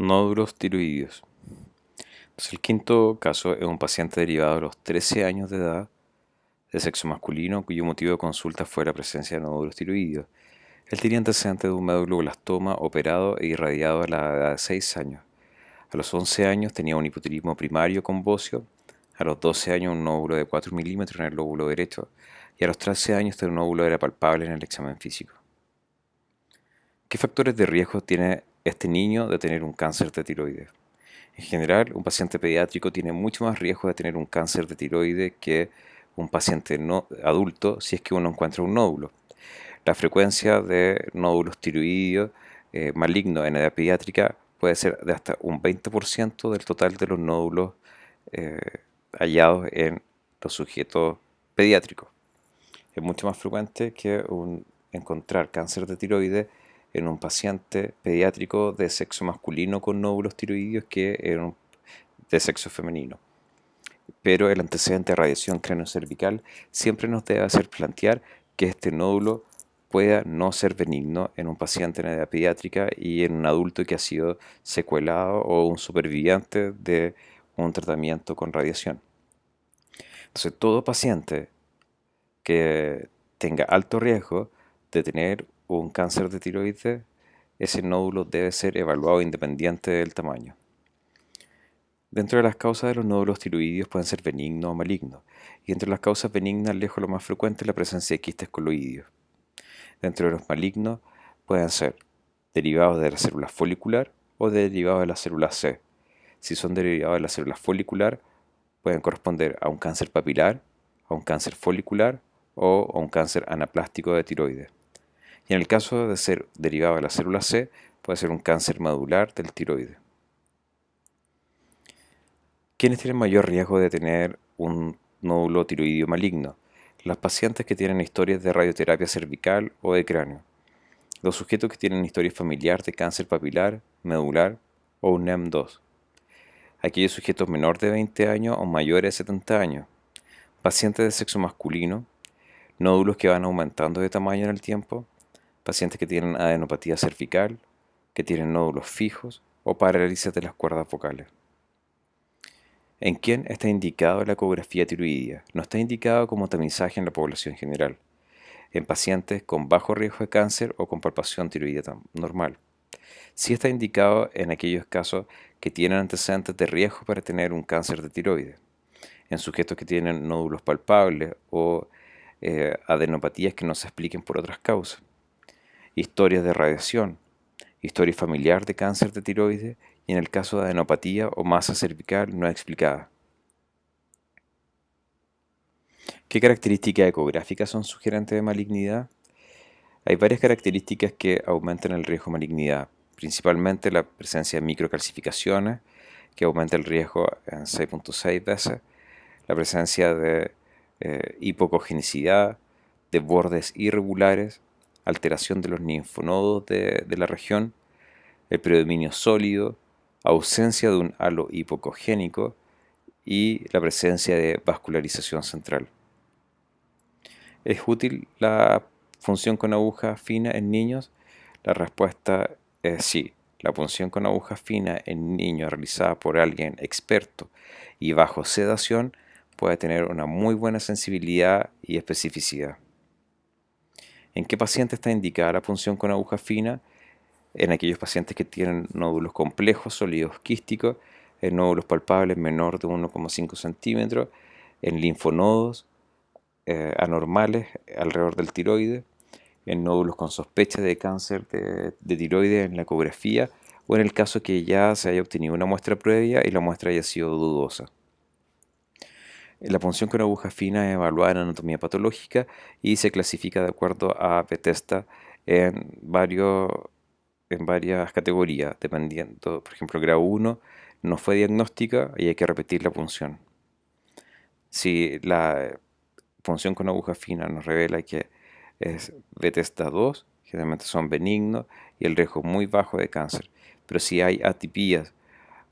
Nódulos tiroideos. Entonces, el quinto caso es un paciente derivado a los 13 años de edad, de sexo masculino, cuyo motivo de consulta fue la presencia de nódulos tiroideos. Él tenía antecedentes de un medulloblastoma operado e irradiado a la edad de 6 años. A los 11 años tenía un hipotiroidismo primario con bocio, a los 12 años un nódulo de 4 milímetros en el lóbulo derecho y a los 13 años este nódulo era palpable en el examen físico. ¿Qué factores de riesgo tiene este niño de tener un cáncer de tiroides? En general, un paciente pediátrico tiene mucho más riesgo de tener un cáncer de tiroides que un paciente no adulto si es que uno encuentra un nódulo. La frecuencia de nódulos tiroideos malignos en edad pediátrica puede ser de hasta un 20% del total de los nódulos eh, hallados en los sujetos pediátricos. Es mucho más frecuente que encontrar cáncer de tiroides en un paciente pediátrico de sexo masculino con nódulos tiroideos que en un de sexo femenino. Pero el antecedente de radiación craneocervical siempre nos debe hacer plantear que este nódulo pueda no ser benigno en un paciente en edad pediátrica y en un adulto que ha sido secuelado o un superviviente de un tratamiento con radiación. Entonces, todo paciente que tenga alto riesgo de tener un cáncer de tiroides, ese nódulo debe ser evaluado independiente del tamaño. Dentro de las causas de los nódulos tiroideos pueden ser benignos o malignos, y entre las causas benignas, lejos lo más frecuente es la presencia de quistes coloideos. Dentro de los malignos pueden ser derivados de la célula folicular o derivados de la célula C. Si son derivados de la célula folicular, pueden corresponder a un cáncer papilar, a un cáncer folicular o a un cáncer anaplástico de tiroides. Y en el caso de ser derivado de la célula C, puede ser un cáncer medular del tiroides. ¿Quiénes tienen mayor riesgo de tener un nódulo tiroideo maligno? Las pacientes que tienen historias de radioterapia cervical o de cráneo. Los sujetos que tienen historia familiar de cáncer papilar, medular o un NEM2. Aquellos sujetos menores de 20 años o mayores de 70 años. Pacientes de sexo masculino. Nódulos que van aumentando de tamaño en el tiempo. Pacientes que tienen adenopatía cervical, que tienen nódulos fijos o parálisis de las cuerdas vocales. ¿En quién está indicado la ecografía tiroidea? No está indicado como tamizaje en la población general, en pacientes con bajo riesgo de cáncer o con palpación tiroidea normal. Sí está indicado en aquellos casos que tienen antecedentes de riesgo para tener un cáncer de tiroides, en sujetos que tienen nódulos palpables o adenopatías que no se expliquen por otras causas, historias de radiación, historia familiar de cáncer de tiroides y en el caso de adenopatía o masa cervical no explicada. ¿Qué características ecográficas son sugerentes de malignidad? Hay varias características que aumentan el riesgo de malignidad, principalmente la presencia de microcalcificaciones, que aumenta el riesgo en 6.6 veces, la presencia de hipocogenicidad, de bordes irregulares, alteración de los linfonodos de la región, el predominio sólido, ausencia de un halo hipocogénico y la presencia de vascularización central. ¿Es útil la punción con aguja fina en niños? La respuesta es sí. La punción con aguja fina en niños realizada por alguien experto y bajo sedación puede tener una muy buena sensibilidad y especificidad. ¿En qué paciente está indicada la punción con aguja fina? En aquellos pacientes que tienen nódulos complejos, sólidos quísticos, en nódulos palpables menor de 1,5 centímetros, en linfonodos anormales alrededor del tiroides, en nódulos con sospecha de cáncer de tiroides en la ecografía o en el caso que ya se haya obtenido una muestra previa y la muestra haya sido dudosa. La punción con aguja fina es evaluada en anatomía patológica y se clasifica de acuerdo a Bethesda en varias categorías, dependiendo, por ejemplo, grado 1 no fue diagnóstica y hay que repetir la punción. Si la punción con aguja fina nos revela que es Bethesda 2, generalmente son benignos y el riesgo muy bajo de cáncer. Pero si hay atipías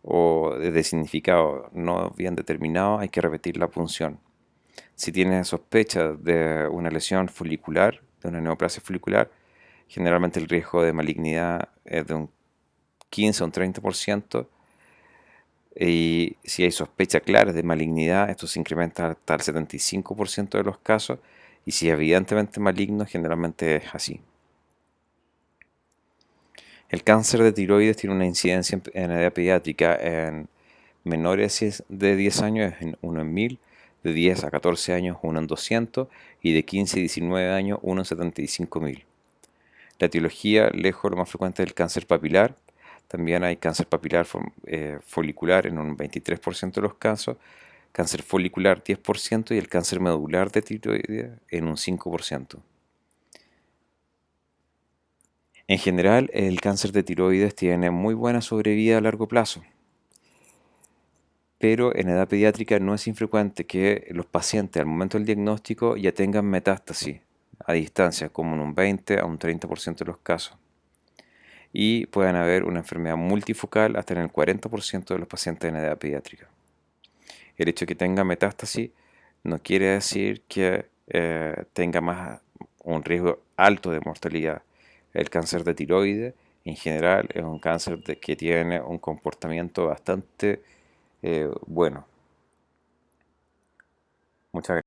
o de significado no bien determinado, hay que repetir la punción. Si tiene sospecha de una lesión folicular, de una neoplasia folicular, generalmente el riesgo de malignidad es de un 15 a un 30%. Y si hay sospecha clara de malignidad, esto se incrementa hasta el 75% de los casos. Y si es evidentemente maligno, generalmente es así. El cáncer de tiroides tiene una incidencia en edad pediátrica en menores de 10 años en 1 en 1000, de 10 a 14 años 1 en 200 y de 15 a 19 años 1 en 75.000. La etiología, lejos lo más frecuente del cáncer papilar. También hay cáncer papilar folicular en un 23% de los casos, cáncer folicular 10% y el cáncer medular de tiroides en un 5%. En general, el cáncer de tiroides tiene muy buena sobrevida a largo plazo, pero en edad pediátrica no es infrecuente que los pacientes al momento del diagnóstico ya tengan metástasis a distancia, como en un 20 a un 30% de los casos, y puedan haber una enfermedad multifocal hasta en el 40% de los pacientes en edad pediátrica. El hecho de que tenga metástasis no quiere decir que tenga más un riesgo alto de mortalidad. El cáncer de tiroides en general es un cáncer que tiene un comportamiento bastante bueno. Muchas gracias.